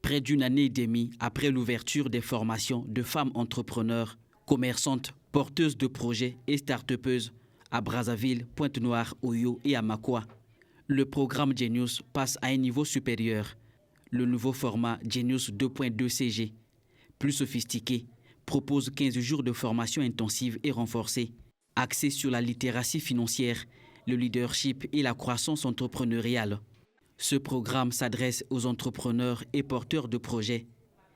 Près d'une année et demie après l'ouverture des formations de femmes entrepreneurs, commerçantes, porteuses de projets et start-upeuses à Brazzaville, Pointe-Noire, Oyo et Amakwa, le programme Genius passe à un niveau supérieur. Le nouveau format Genius 2.2 CG, plus sophistiqué, propose 15 jours de formation intensive et renforcée, axée sur la littératie financière, le leadership et la croissance entrepreneuriale. Ce programme s'adresse aux entrepreneurs et porteurs de projets,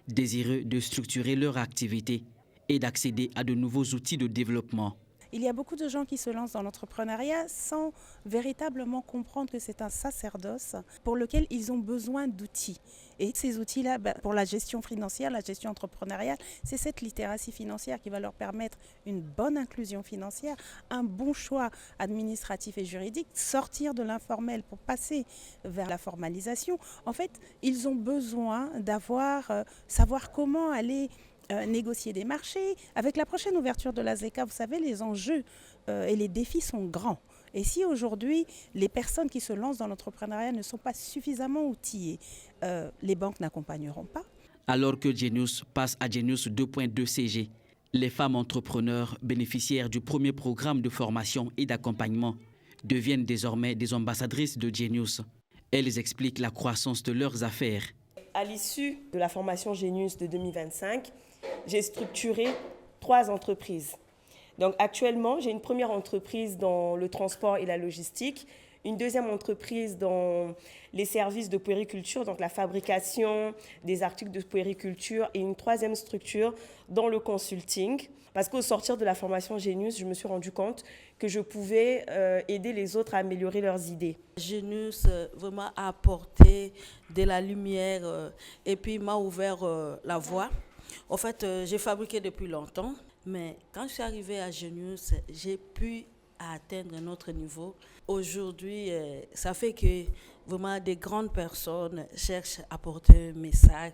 désireux de structurer leur activité et d'accéder à de nouveaux outils de développement. Il y a beaucoup de gens qui se lancent dans l'entrepreneuriat sans véritablement comprendre que c'est un sacerdoce pour lequel ils ont besoin d'outils. Et ces outils-là, pour la gestion financière, la gestion entrepreneuriale, c'est cette littératie financière qui va leur permettre une bonne inclusion financière, un bon choix administratif et juridique, sortir de l'informel pour passer vers la formalisation. En fait, ils ont besoin savoir comment aller négocier des marchés. Avec la prochaine ouverture de la ZECA, vous savez, les enjeux et les défis sont grands. Et si aujourd'hui, les personnes qui se lancent dans l'entrepreneuriat ne sont pas suffisamment outillées, les banques n'accompagneront pas. Alors que Genius passe à Genius 2.2 CG, les femmes entrepreneurs bénéficiaires du premier programme de formation et d'accompagnement deviennent désormais des ambassadrices de Genius. Elles expliquent la croissance de leurs affaires. À l'issue de la formation Genius de 2025, j'ai structuré 3 entreprises. Donc actuellement, j'ai une première entreprise dans le transport et la logistique, une deuxième entreprise dans les services de puériculture, donc la fabrication des articles de puériculture, et une troisième structure dans le consulting. Parce qu'au sortir de la formation Genius, je me suis rendu compte que je pouvais aider les autres à améliorer leurs idées. Genius vraiment a apporté de la lumière et puis m'a ouvert la voie. En fait, j'ai fabriqué depuis longtemps, mais quand je suis arrivée à Genius, j'ai pu atteindre un autre niveau. Aujourd'hui, ça fait que vraiment des grandes personnes cherchent à porter un message.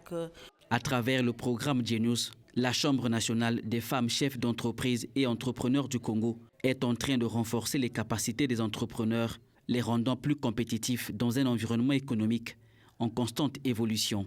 À travers le programme Genius, la Chambre nationale des femmes chefs d'entreprise et entrepreneurs du Congo est en train de renforcer les capacités des entrepreneurs, les rendant plus compétitifs dans un environnement économique en constante évolution.